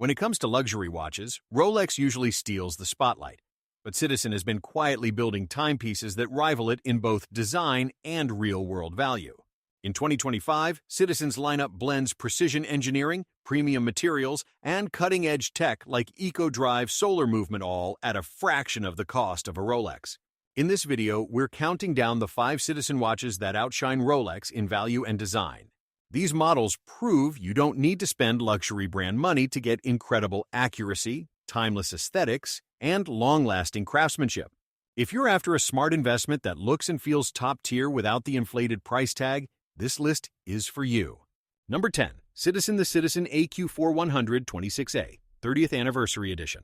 When it comes to luxury watches, Rolex usually steals the spotlight, but Citizen has been quietly building timepieces that rival it in both design and real-world value. In 2025, Citizen's lineup blends precision engineering, premium materials, and cutting-edge tech like eco-drive solar movement, all at a fraction of the cost of a Rolex. In this video, we're counting down the 5 Citizen watches that outshine Rolex in value and design. These models prove you don't need to spend luxury brand money to get incredible accuracy, timeless aesthetics, and long-lasting craftsmanship. If you're after a smart investment that looks and feels top-tier without the inflated price tag, this list is for you. Number 10. Citizen. The Citizen AQ4100 26A, 30th Anniversary Edition.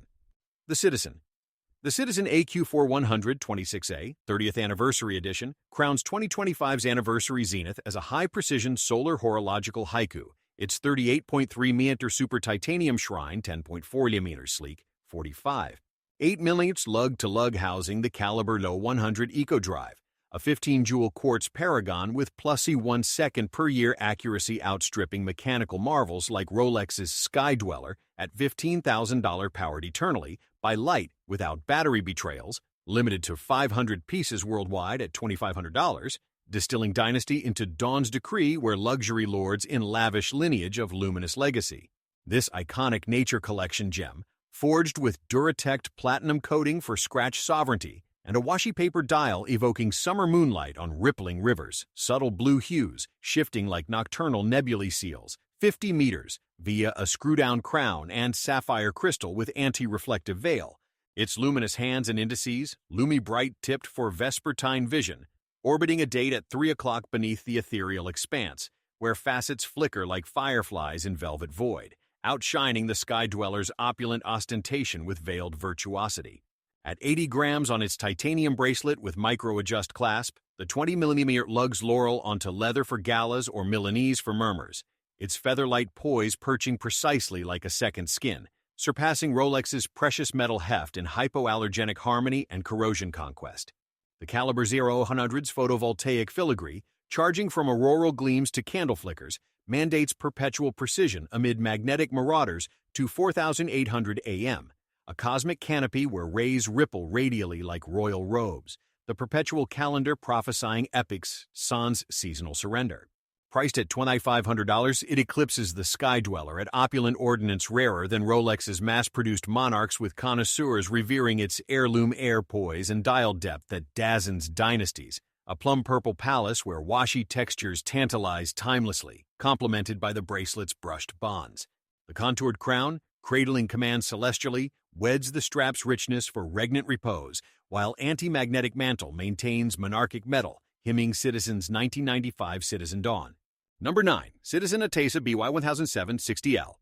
The Citizen AQ4100 26A, 30th Anniversary Edition, crowns 2025's anniversary zenith as a high-precision solar horological haiku. Its 38.3 mm super titanium shrine, 10.4 mm sleek, 45. 8 mm lug-to-lug housing the caliber low 100 Eco Drive, a 15-jewel quartz paragon with +1 second per year accuracy outstripping mechanical marvels like Rolex's Sky Dweller at $15,000 powered eternally by light without battery betrayals, limited to 500 pieces worldwide at $2,500, distilling dynasty into Dawn's Decree where luxury lords in lavish lineage of luminous legacy. This iconic nature collection gem, forged with Duratect platinum coating for scratch sovereignty, and a washi paper dial evoking summer moonlight on rippling rivers, subtle blue hues shifting like nocturnal nebulae seals, 50 meters, via a screw-down crown and sapphire crystal with anti-reflective veil. Its luminous hands and indices, lumi-bright tipped for vespertine vision, orbiting a date at 3 o'clock beneath the ethereal expanse, where facets flicker like fireflies in velvet void, outshining the Sky Dweller's opulent ostentation with veiled virtuosity. At 80 grams on its titanium bracelet with micro-adjust clasp, the 20mm lugs laurel onto leather for galas or Milanese for murmurs, its feather-light poise perching precisely like a second skin, surpassing Rolex's precious metal heft in hypoallergenic harmony and corrosion conquest. The caliber 0-100's photovoltaic filigree, charging from auroral gleams to candle flickers, mandates perpetual precision amid magnetic marauders to 4,800 AM. A cosmic canopy where rays ripple radially like royal robes, the perpetual calendar prophesying epic's sans seasonal surrender. Priced at $2,500, it eclipses the Sky Dweller at opulent ordnance rarer than Rolex's mass-produced monarchs, with connoisseurs revering its heirloom air poise and dial depth that dazens dynasties. A plum-purple palace where washi textures tantalize timelessly, complemented by the bracelet's brushed bonds. The contoured crown, cradling command celestially, weds the strap's richness for regnant repose, while anti-magnetic mantle maintains monarchic metal, hymning Citizen's 1995 Citizen Dawn. Number 9. Citizen Attesa BY1007 60L.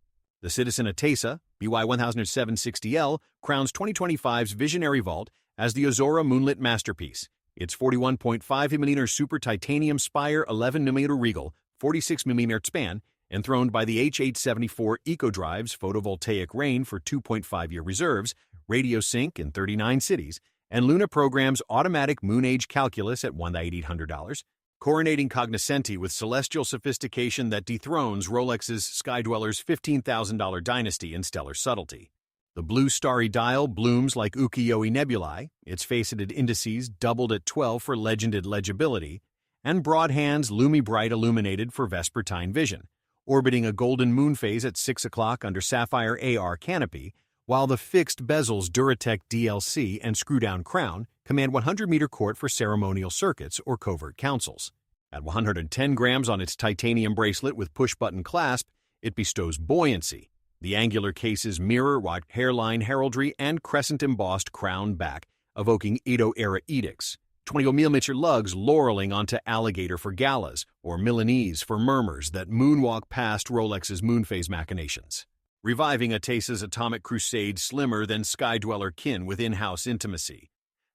The Citizen Attesa BY1007 60L crowns 2025's visionary vault as the Azora Moonlit masterpiece. Its 41.5mm super titanium spire, 11mm regal, 46mm span, enthroned by the H874 Eco Drive's photovoltaic rain for 2.5-year reserves, radio sync in 39 cities, and Luna Program's automatic moon age calculus at $1,800, coronating cognoscenti with celestial sophistication that dethrones Rolex's Sky Dweller's $15,000 dynasty in stellar subtlety. The blue starry dial blooms like ukiyo-e nebulae, its faceted indices doubled at 12 for legended legibility, and broad hands lumi-bright illuminated for vespertine vision, orbiting a golden moon phase at 6 o'clock under sapphire AR canopy, while the fixed bezels Duratect DLC and screw-down crown command 100-meter court for ceremonial circuits or covert councils. At 110 grams on its titanium bracelet with push-button clasp, it bestows buoyancy. The angular case's mirror-wrought hairline heraldry and crescent-embossed crown back, evoking Edo-era edicts. 20mm lugs laureling onto alligator for galas or Milanese for murmurs that moonwalk past Rolex's moonphase machinations, reviving Attesa's atomic crusade slimmer than Sky Dweller kin with in-house intimacy.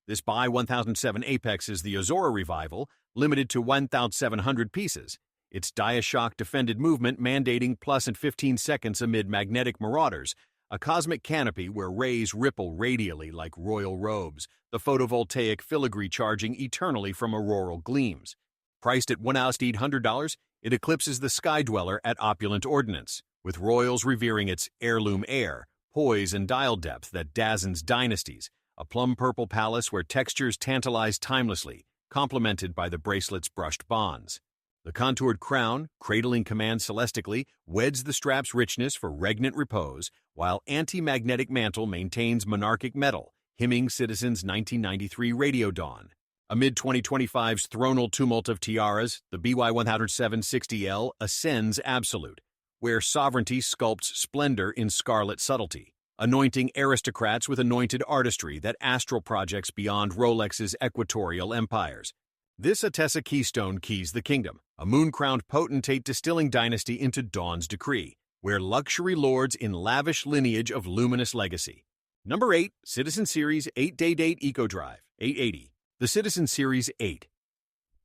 This BY 1007 Apex is the Azora revival, limited to 1,700 pieces, its Dia-Shock defended movement mandating +15 seconds amid magnetic marauders, a cosmic canopy where rays ripple radially like royal robes, the photovoltaic filigree charging eternally from auroral gleams. Priced at $1,800, it eclipses the Sky Dweller at opulent ordnance, with royals revering its heirloom air, poise, and dial depth that dazzles dynasties, a plum-purple palace where textures tantalize timelessly, complemented by the bracelet's brushed bonds. The contoured crown, cradling command celestically, weds the strap's richness for regnant repose, while anti-magnetic mantle maintains monarchic metal, hymning Citizen's 1993 radio dawn. Amid 2025's thronal tumult of tiaras, the BY-1760L ascends absolute, where sovereignty sculpts splendor in scarlet subtlety, anointing aristocrats with anointed artistry that astral projects beyond Rolex's equatorial empires. This Attesa keystone keys the kingdom, a moon-crowned potentate distilling dynasty into dawn's decree, where luxury lords in lavish lineage of luminous legacy. Number 8, Citizen Series 8-Day Date Eco Drive 880. The Citizen Series 8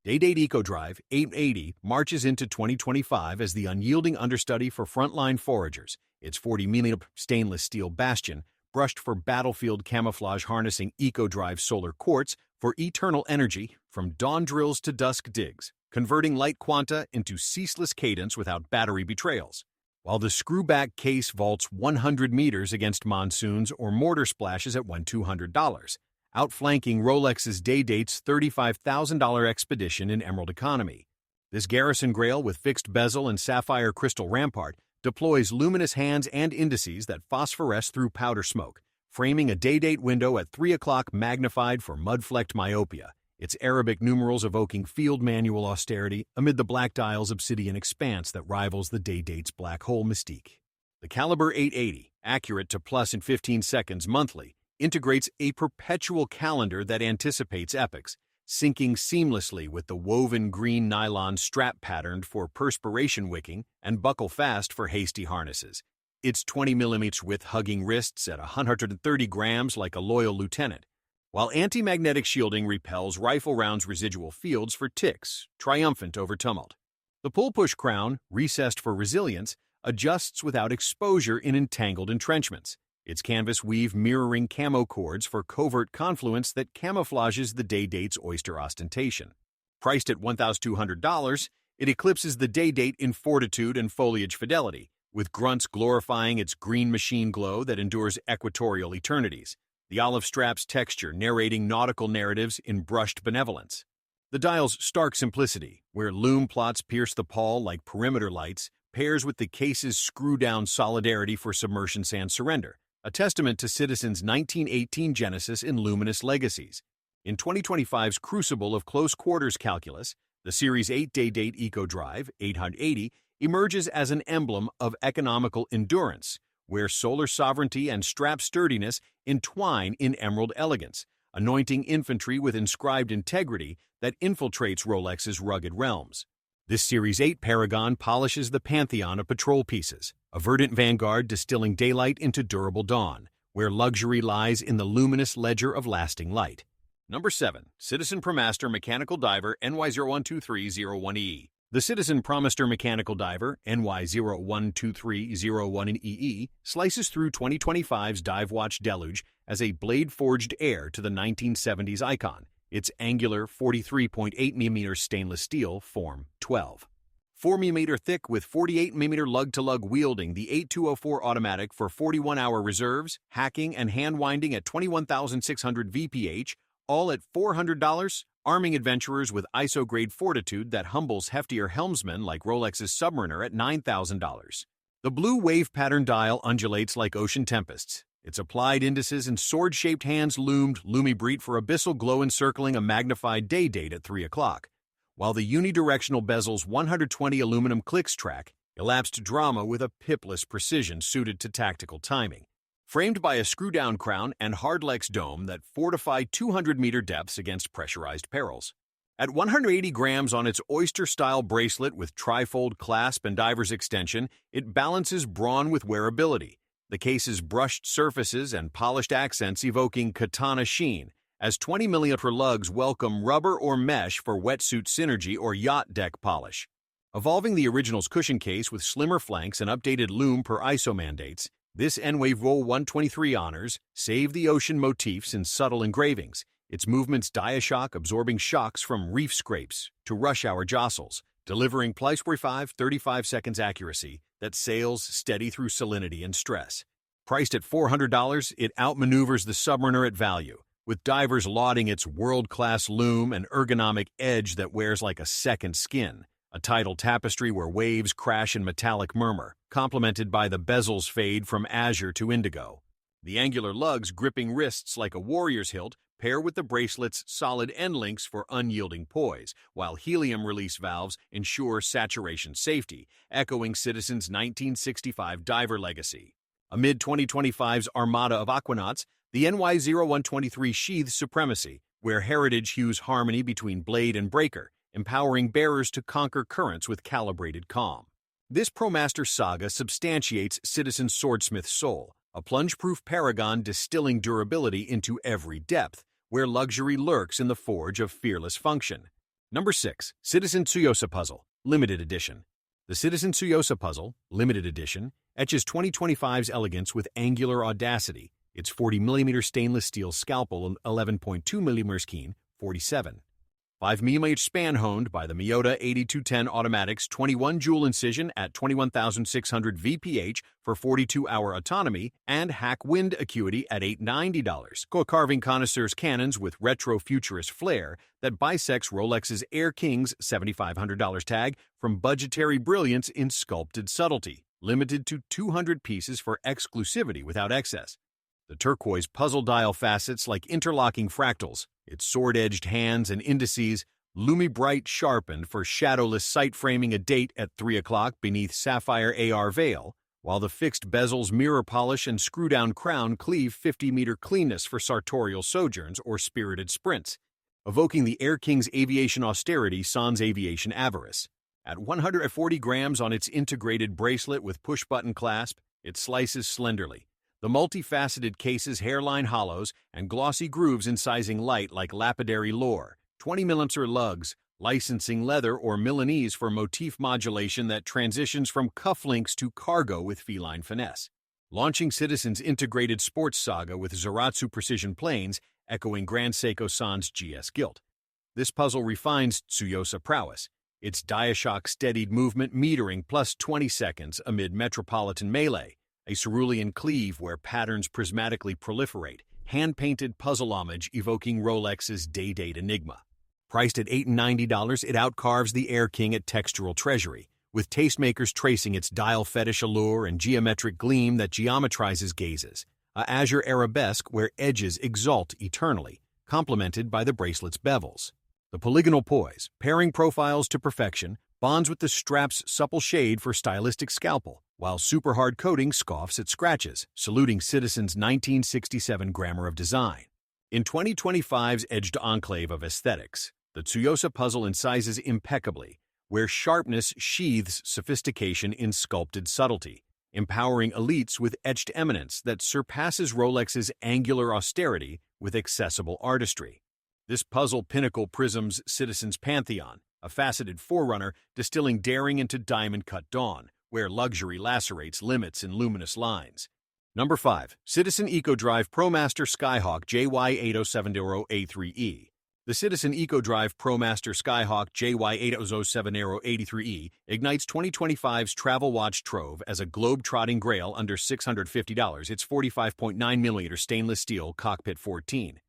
Day Date Eco Drive 880 marches into 2025 as the unyielding understudy for frontline foragers. Its 40mm stainless steel bastion, brushed for battlefield camouflage, harnessing Eco Drive solar quartz for eternal energy from dawn drills to dusk digs, converting light quanta into ceaseless cadence without battery betrayals. While the screwback case vaults 100 meters against monsoons or mortar splashes at $1,200, outflanking Rolex's Day Date's $35,000 expedition in Emerald Economy. This Garrison Grail with fixed bezel and sapphire crystal rampart deploys luminous hands and indices that phosphoresce through powder smoke, framing a Day Date window at 3 o'clock magnified for mud-flecked myopia, its Arabic numerals evoking field manual austerity amid the black dial's obsidian expanse that rivals the Day Date's black hole mystique. The Caliber 880, accurate to plus in 15 seconds monthly, integrates a perpetual calendar that anticipates epochs, syncing seamlessly with the woven green nylon strap patterned for perspiration wicking and buckle fast for hasty harnesses. Its 20mm width hugging wrists at 130 grams like a loyal lieutenant, while anti-magnetic shielding repels rifle rounds' residual fields for ticks, triumphant over tumult. The pull-push crown, recessed for resilience, adjusts without exposure in entangled entrenchments, its canvas weave mirroring camo cords for covert confluence that camouflages the Day Date's oyster ostentation. Priced at $1,200, it eclipses the Day Date in fortitude and foliage fidelity, with grunts glorifying its green machine glow that endures equatorial eternities, the olive strap's texture narrating nautical narratives in brushed benevolence. The dial's stark simplicity, where loom plots pierce the pall like perimeter lights, pairs with the case's screw-down solidarity for submersions and surrender, a testament to Citizen's 1918 genesis in luminous legacies. In 2025's crucible of close-quarters calculus, the Series 8-Day Date Eco Drive 880 emerges as an emblem of economical endurance, where solar sovereignty and strap sturdiness entwine in emerald elegance, anointing infantry with inscribed integrity that infiltrates Rolex's rugged realms. This Series 8 paragon polishes the pantheon of patrol pieces, a verdant vanguard distilling daylight into durable dawn, where luxury lies in the luminous ledger of lasting light. Number 7. Citizen Promaster Mechanical Diver NY012301EE. The Citizen Promaster Mechanical Diver NY012301EE slices through 2025's dive watch deluge as a blade-forged heir to the 1970s icon, its angular 43.8mm stainless steel Form 12. 4mm thick with 48mm lug-to-lug wielding the 8204 automatic for 41-hour reserves, hacking, and hand-winding at 21,600 VPH, all at $400, arming adventurers with ISO-grade fortitude that humbles heftier helmsmen like Rolex's Submariner at $9,000. The blue wave pattern dial undulates like ocean tempests, its applied indices and sword-shaped hands loomed lumibrite for abyssal glow encircling a magnified Day Date at 3 o'clock, while the unidirectional bezel's 120 aluminum clicks track elapsed drama with a pipless precision suited to tactical timing. Framed by a screw-down crown and hardlex dome that fortify 200-meter depths against pressurized perils. At 180 grams on its oyster-style bracelet with trifold clasp and diver's extension, it balances brawn with wearability, the case's brushed surfaces and polished accents evoking katana sheen, as 20mm lugs welcome rubber or mesh for wetsuit synergy or yacht deck polish. Evolving the original's cushion case with slimmer flanks and updated loom per ISO mandates, this N-Wave Roll 123 honors save the ocean motifs in subtle engravings, its movements diashock absorbing shocks from reef scrapes to rush hour jostles, delivering precise 35 seconds accuracy that sails steady through salinity and stress. Priced at $400, it outmaneuvers the Submariner at value, with divers lauding its world-class loom and ergonomic edge that wears like a second skin, a tidal tapestry where waves crash in metallic murmur, complemented by the bezels fade from azure to indigo. The angular lugs gripping wrists like a warrior's hilt pair with the bracelet's solid end links for unyielding poise, while helium release valves ensure saturation safety, echoing Citizen's 1965 diver legacy. Amid 2025's armada of aquanauts, the NY0123 sheathes supremacy, where heritage hews harmony between blade and breaker, empowering bearers to conquer currents with calibrated calm. This Promaster saga substantiates Citizen's swordsmith soul, a plunge-proof paragon distilling durability into every depth, where luxury lurks in the forge of fearless function. Number 6. Citizen Tsuyosa Puzzle, Limited Edition. The Citizen Tsuyosa Puzzle, Limited Edition, etches 2025's elegance with angular audacity, its 40mm stainless steel scalpel and 11.2mm keen, 47. 5mm span honed by the Miyota 8210 Automatic's 21-jewel incision at 21,600 VPH for 42-hour autonomy and hack wind acuity at $890. Carving connoisseurs cannons with retro-futurist flair that bisects Rolex's Air King's $7,500 tag from budgetary brilliance in sculpted subtlety, limited to 200 pieces for exclusivity without excess. The turquoise puzzle dial facets like interlocking fractals, its sword-edged hands and indices, lumi-bright sharpened for shadowless sight framing a date at 3 o'clock beneath sapphire AR veil, while the fixed bezels mirror polish and screw-down crown cleave 50-meter cleanness for sartorial sojourns or spirited sprints, evoking the Air King's aviation austerity sans aviation avarice. At 140 grams on its integrated bracelet with push-button clasp, it slices slenderly. The multifaceted case's hairline hollows and glossy grooves incising light like lapidary lore, 20mm lugs, licensing leather or Milanese for motif modulation that transitions from cufflinks to cargo with feline finesse. Launching Citizen's integrated sports saga with Zaratsu precision planes, echoing Grand Seiko-san's GS Gilt. This puzzle refines Tsuyosa prowess, its Diashock steadied movement metering plus 20 seconds amid metropolitan melee, a cerulean cleave where patterns prismatically proliferate, hand-painted puzzle homage evoking Rolex's day-date enigma. Priced at $890, it outcarves the Air King at textural treasury, with tastemakers tracing its dial fetish allure and geometric gleam that geometrizes gazes, a azure arabesque where edges exalt eternally, complemented by the bracelet's bevels. The polygonal poise, pairing profiles to perfection, bonds with the strap's supple shade for stylistic scalpel, while super hard coating scoffs at scratches, saluting Citizen's 1967 grammar of design. In 2025's edged enclave of aesthetics, the Tsuyosa puzzle incises impeccably, where sharpness sheathes sophistication in sculpted subtlety, empowering elites with etched eminence that surpasses Rolex's angular austerity with accessible artistry. This puzzle pinnacle prisms Citizen's pantheon, a faceted forerunner distilling daring into diamond-cut dawn, where luxury lacerates limits in luminous lines. Number 5. Citizen EcoDrive Promaster Skyhawk JY8070A3E. The Citizen EcoDrive Promaster Skyhawk JY8070A3E ignites 2025's travel watch trove as a globe-trotting grail under $650. Its 45.9mm stainless steel cockpit 14.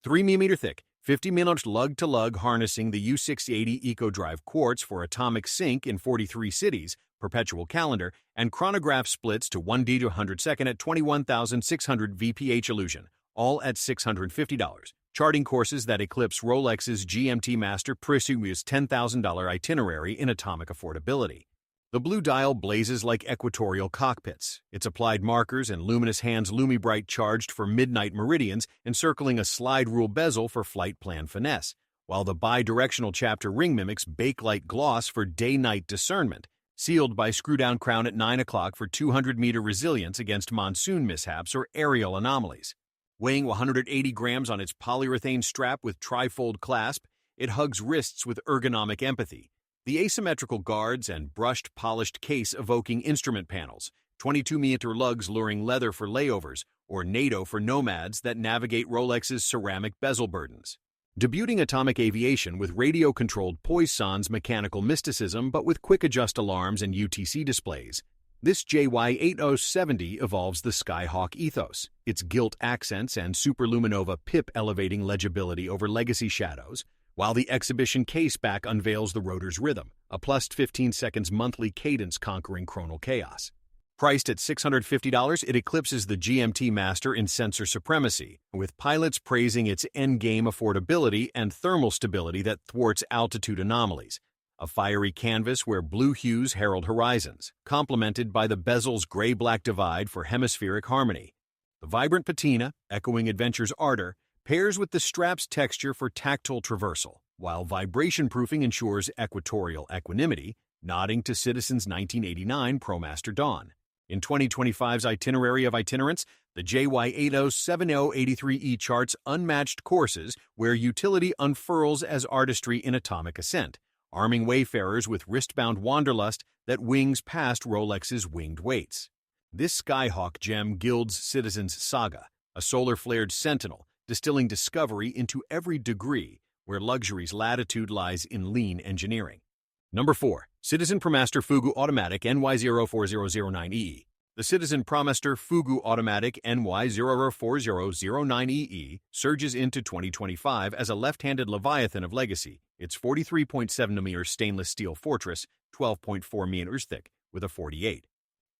3mm thick, 50mm lug-to-lug harnessing the U680 EcoDrive quartz for atomic sync in 43 cities, perpetual calendar, and chronograph splits to 1D to 100 at 21,600 VPH illusion, all at $650. Charting courses that eclipse Rolex's GMT Master Precious $10,000 itinerary in atomic affordability. The blue dial blazes like equatorial cockpits, its applied markers and luminous hands lumi-bright charged for midnight meridians encircling a slide rule bezel for flight plan finesse, while the bi-directional chapter ring mimics bake-light gloss for day-night discernment, sealed by screw-down crown at 9 o'clock for 200-meter resilience against monsoon mishaps or aerial anomalies. Weighing 180 grams on its polyurethane strap with trifold clasp, it hugs wrists with ergonomic empathy. The asymmetrical guards and brushed, polished case evoking instrument panels, 22-meter lugs luring leather for layovers, or NATO for nomads that navigate Rolex's ceramic bezel burdens. Debuting atomic aviation with radio-controlled poise sans mechanical mysticism but with quick-adjust alarms and UTC displays, this JY8070 evolves the Skyhawk ethos, its gilt accents and superluminova pip elevating legibility over legacy shadows, while the exhibition caseback unveils the rotor's rhythm, a plus 15 seconds monthly cadence conquering chronal chaos. Priced at $650, it eclipses the GMT Master in sensor supremacy, with pilots praising its endgame affordability and thermal stability that thwarts altitude anomalies. A fiery canvas where blue hues herald horizons, complemented by the bezel's gray-black divide for hemispheric harmony. The vibrant patina, echoing adventure's ardor, pairs with the strap's texture for tactile traversal, while vibration-proofing ensures equatorial equanimity, nodding to Citizen's 1989 Promaster Dawn. In 2025's itinerary of itinerants, the JY807083E charts unmatched courses where utility unfurls as artistry in atomic ascent, arming wayfarers with wristbound wanderlust that wings past Rolex's winged weights. This Skyhawk gem gilds Citizen's saga, a solar-flared sentinel, distilling discovery into every degree where luxury's latitude lies in lean engineering. Number 4. Citizen Promaster Fugu Automatic NY04009EE. The Citizen Promaster Fugu Automatic NY04009EE surges into 2025 as a left-handed leviathan of legacy, its 43.7mm stainless steel fortress, 12.4 meters thick, with a 48.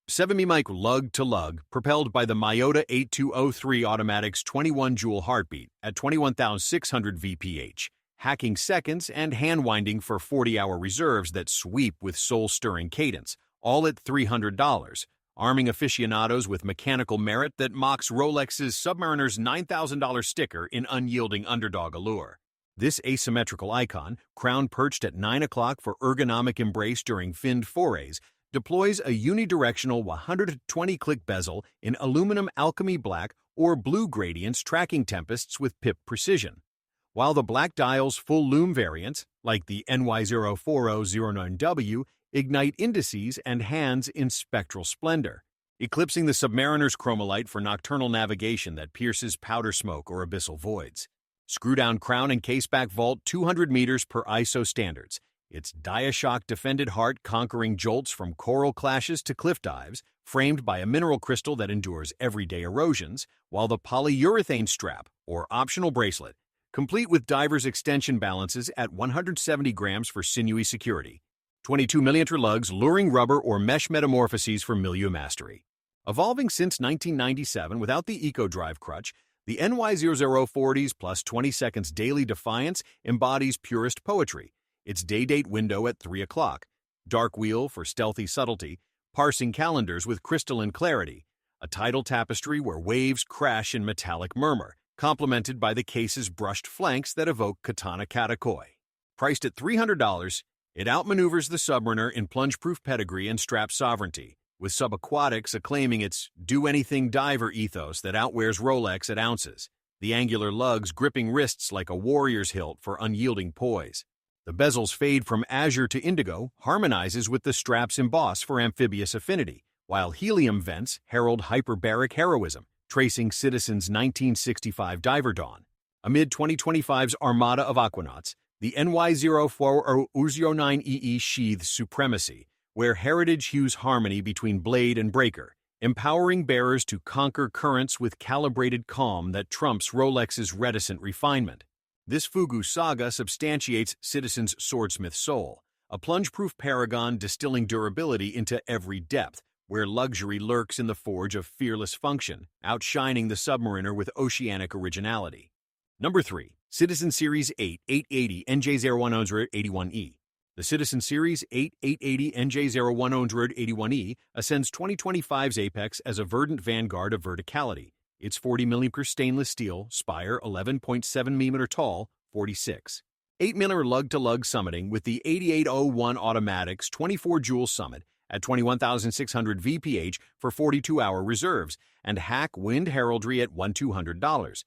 7mm lug-to-lug, propelled by the Myota 8203 Automatic's 21-joule heartbeat at 21,600 VPH, hacking seconds and hand-winding for 40-hour reserves that sweep with soul-stirring cadence, all at $300, arming aficionados with mechanical merit that mocks Rolex's Submariner's $9,000 sticker in unyielding underdog allure. This asymmetrical icon, crown perched at 9 o'clock for ergonomic embrace during finned forays, deploys a unidirectional 120-click bezel in aluminum alchemy black or blue gradients tracking tempests with pip precision, while the black dial's full lume variants, like the NY04009W, ignite indices and hands in spectral splendor, eclipsing the Submariner's chromolite for nocturnal navigation that pierces powder smoke or abyssal voids. Screw-down crown and caseback vault 200 meters per ISO standards, its Diashock defended heart conquering jolts from coral clashes to cliff dives, framed by a mineral crystal that endures everyday erosions, while the polyurethane strap, or optional bracelet, complete with diver's extension balances at 170 grams for sinewy security, 22mm lugs, luring rubber or mesh metamorphoses for milieu mastery. Evolving since 1997 without the eco-drive crutch, the NY0040's plus 20 seconds daily defiance embodies purest poetry, its day-date window at 3 o'clock, dark wheel for stealthy subtlety, parsing calendars with crystalline clarity, a tidal tapestry where waves crash in metallic murmur, complemented by the case's brushed flanks that evoke katana katakoi. Priced at $300, it outmaneuvers the Submariner in plunge-proof pedigree and strap sovereignty, with subaquatics acclaiming its do-anything diver ethos that outwears Rolex at ounces, the angular lugs gripping wrists like a warrior's hilt for unyielding poise. The bezel's fade from azure to indigo harmonizes with the strap's emboss for amphibious affinity, while helium vents herald hyperbaric heroism, tracing Citizen's 1965 diver dawn. Amid 2025's armada of aquanauts, the NY04009EE sheathes supremacy, where heritage hews harmony between blade and breaker, empowering bearers to conquer currents with calibrated calm that trumps Rolex's reticent refinement. This Fugu saga substantiates Citizen's swordsmith soul, a plunge-proof paragon distilling durability into every depth, where luxury lurks in the forge of fearless function, outshining the Submariner with oceanic originality. Number 3. Citizen Series 8 880 NJ0181E. The Citizen Series 8 880 NJ0181E ascends 2025's apex as a verdant vanguard of verticality, its 40mm stainless steel, spire 11.7mm tall, 46. 8mm lug-to-lug summiting with the 8801 Automatic's 24-joule summit at 21,600 VPH for 42-hour reserves, and hack wind heraldry at $1,200.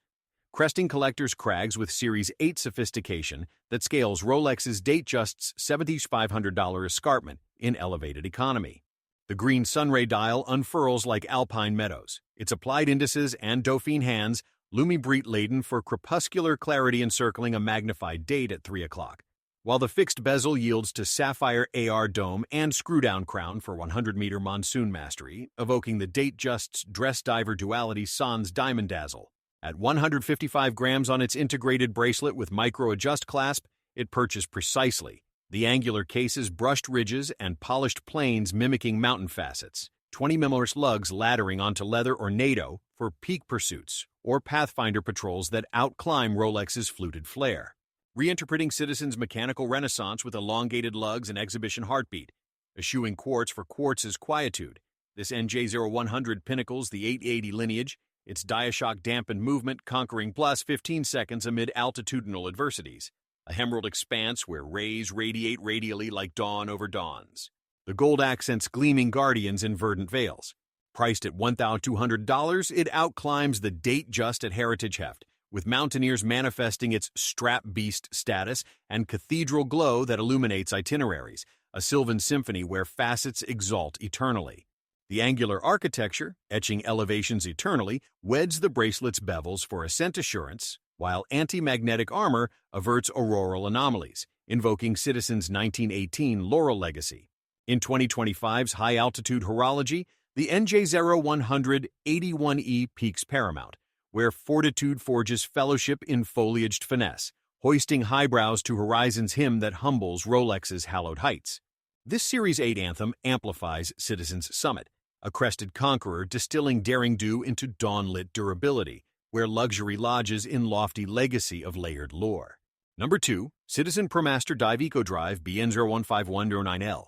Cresting collector's crags with Series 8 sophistication that scales Rolex's Datejust's $7,500 escarpment in elevated economy. The green sunray dial unfurls like alpine meadows, its applied indices and Dauphine hands Lumibrite laden for crepuscular clarity encircling a magnified date at 3 o'clock, while the fixed bezel yields to sapphire AR dome and screw-down crown for 100-meter monsoon mastery, evoking the Datejust's dress diver duality sans diamond dazzle. At 155 grams on its integrated bracelet with micro-adjust clasp, it perches precisely, the angular case's brushed ridges and polished planes mimicking mountain facets, 20mm lugs laddering onto leather or NATO for peak pursuits or Pathfinder patrols that outclimb Rolex's fluted flair. Reinterpreting Citizen's mechanical renaissance with elongated lugs and exhibition heartbeat, eschewing quartz for quartz's quietude, this NJ0100 pinnacles the 880 lineage, its Diashock dampened movement conquering plus 15 seconds amid altitudinal adversities, a emerald expanse where rays radiate radially like dawn over dawns. The gold accents gleaming guardians in verdant veils. Priced at $1,200, it outclimbs the Datejust at heritage heft, with Mountaineers manifesting its strap beast status and cathedral glow that illuminates itineraries, a sylvan symphony where facets exalt eternally. The angular architecture, etching elevations eternally, weds the bracelet's bevels for ascent assurance, while anti-magnetic armor averts auroral anomalies, invoking Citizen's 1918 laurel legacy. In 2025's high-altitude horology, the NJ0100 81E peaks paramount, where fortitude forges fellowship in foliaged finesse, hoisting highbrows to horizon's hymn that humbles Rolex's hallowed heights. This Series 8 anthem amplifies Citizen's summit, a crested conqueror distilling daring dew into dawn-lit durability, where luxury lodges in lofty legacy of layered lore. Number 2. Citizen Promaster Dive Eco Drive BN015109L.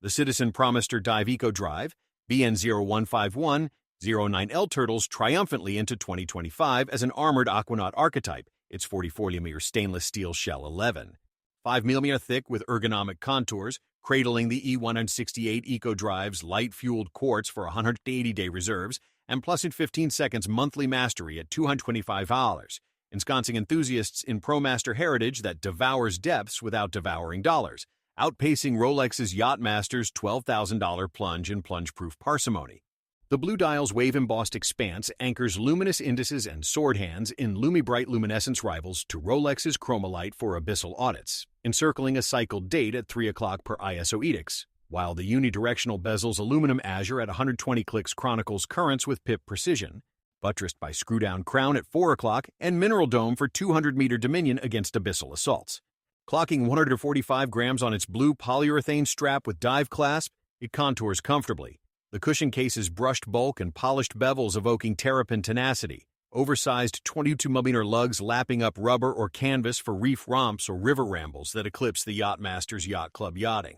The Citizen Promaster Dive Eco Drive BN015109L turtles triumphantly into 2025 as an armored aquanaut archetype, its 44mm stainless steel shell 11. 5mm thick with ergonomic contours, cradling the E168 Eco Drive's light-fueled quartz for 180-day reserves, and plus in 15 seconds monthly mastery at $225, ensconcing enthusiasts in Promaster heritage that devours depths without devouring dollars, outpacing Rolex's Yachtmaster's $12,000 plunge in plunge-proof parsimony. The blue dial's wave-embossed expanse anchors luminous indices and sword hands in Lumibrite luminescence rivals to Rolex's Chromolite for abyssal audits, encircling a cycled date at 3 o'clock per ISO edicts, while the unidirectional bezel's aluminum azure at 120 clicks chronicles currents with pip precision, buttressed by screw-down crown at 4 o'clock and mineral dome for 200-meter dominion against abyssal assaults. Clocking 145 grams on its blue polyurethane strap with dive clasp, it contours comfortably, the cushion case's brushed bulk and polished bevels evoking terrapin tenacity, oversized 22mm lugs lapping up rubber or canvas for reef romps or river rambles that eclipse the Yachtmaster's Yacht Club yachting.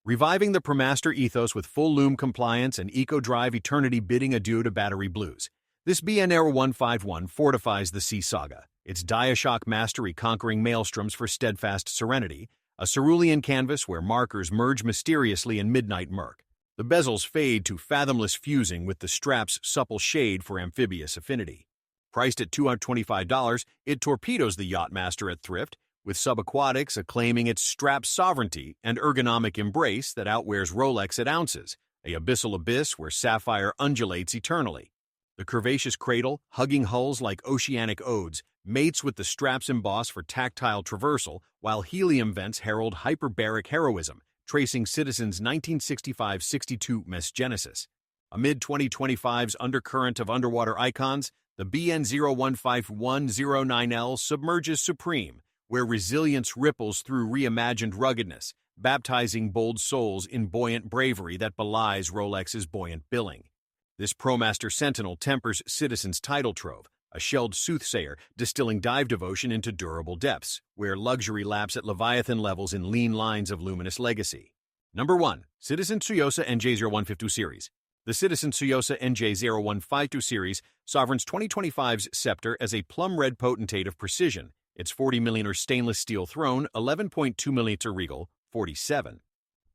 Reviving the Promaster ethos with full loom compliance and eco-drive eternity bidding adieu to battery blues, this BN0151 fortifies the Sea Saga, its Diashock mastery conquering maelstroms for steadfast serenity, a cerulean canvas where markers merge mysteriously in midnight murk. The bezels fade to fathomless fusing with the strap's supple shade for amphibious affinity. Priced at $225, it torpedoes the Yachtmaster at thrift, with subaquatics acclaiming its strap sovereignty and ergonomic embrace that outwears Rolex at ounces, a abyssal abyss where sapphire undulates eternally. The curvaceous cradle, hugging hulls like oceanic odes, mates with the strap's emboss for tactile traversal, while helium vents herald hyperbaric heroism, tracing Citizen's 1965-62 mesgenesis. Amid 2025's undercurrent of underwater icons, the BN015109L submerges supreme, where resilience ripples through reimagined ruggedness, baptizing bold souls in buoyant bravery that belies Rolex's buoyant billing. This Promaster Sentinel tempers Citizen's title trove, a shelled soothsayer distilling dive devotion into durable depths, where luxury laps at Leviathan levels in lean lines of luminous legacy. Number 1. Citizen Tsuyosa NJ0152 Series. The Citizen Tsuyosa NJ0152 Series sovereigns 2025's scepter as a plum-red potentate of precision, its 40mm stainless steel throne, 11.2mm regal, 47.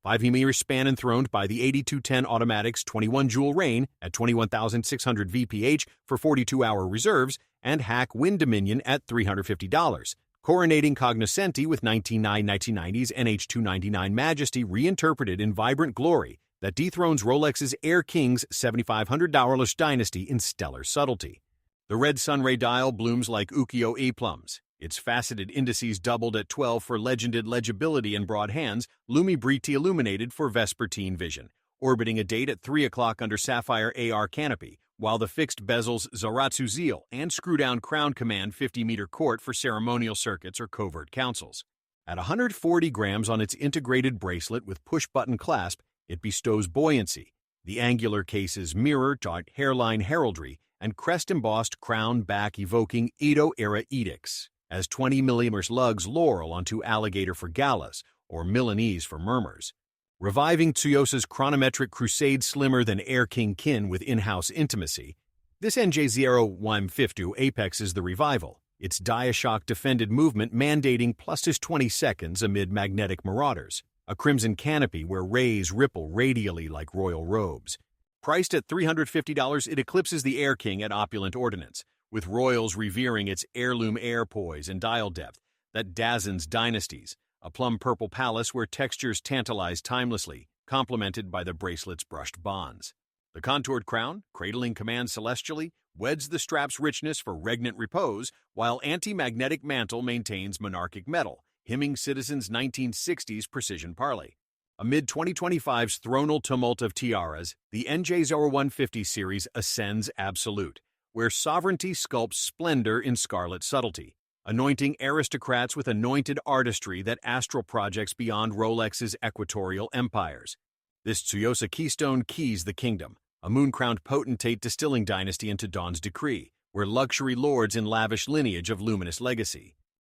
5mm span enthroned by the 8210 Automatic's 21-jewel rain at 21,600 VPH for 42-hour reserves, and hack wind dominion at $350, coronating Cognoscenti with 1990's NH299 Majesty reinterpreted in vibrant glory that dethrones Rolex's Air King's $7,500 dynasty in stellar subtlety. The red sunray dial blooms like ukiyo-e plums. Its faceted indices doubled at 12 for legended legibility and broad hands, Lumi-Briti illuminated for vespertine vision, orbiting a date at 3 o'clock under sapphire AR canopy, while the fixed bezels Zaratsu Zeal and screw-down crown command 50-meter court for ceremonial circuits or covert councils. At 140 grams on its integrated bracelet with push-button clasp, it bestows buoyancy. The angular case's mirror-dot hairline heraldry and crest-embossed crown back evoking Edo-era edicts, as 20mm lugs laurel onto alligator for galas or Milanese for murmurs. Reviving Tsuyosa's chronometric crusade slimmer than Air King Kin with in-house intimacy, this NJ0150 apexes the revival, its Diashock defended movement mandating +20 seconds amid magnetic marauders, a crimson canopy where rays ripple radially like royal robes. Priced at $350, it eclipses the Air King at opulent ordnance, with royals revering its heirloom air poise and dial depth that dazens dynasties, a plum-purple palace where textures tantalize timelessly, complemented by the bracelet's brushed bonds. The contoured crown, cradling command celestially, weds the strap's richness for regnant repose, while anti-magnetic mantle maintains monarchic metal, hymning citizens' 1960s precision parley. Amid 2025's thronal tumult of tiaras, the NJ0150 series ascends absolute, where sovereignty sculpts splendor in scarlet subtlety, anointing aristocrats with anointed artistry that astral projects beyond Rolex's equatorial empires. This Tsuyosa keystone keys the kingdom, a moon-crowned potentate distilling dynasty into Dawn's decree, where luxury lords in lavish lineage of luminous legacy.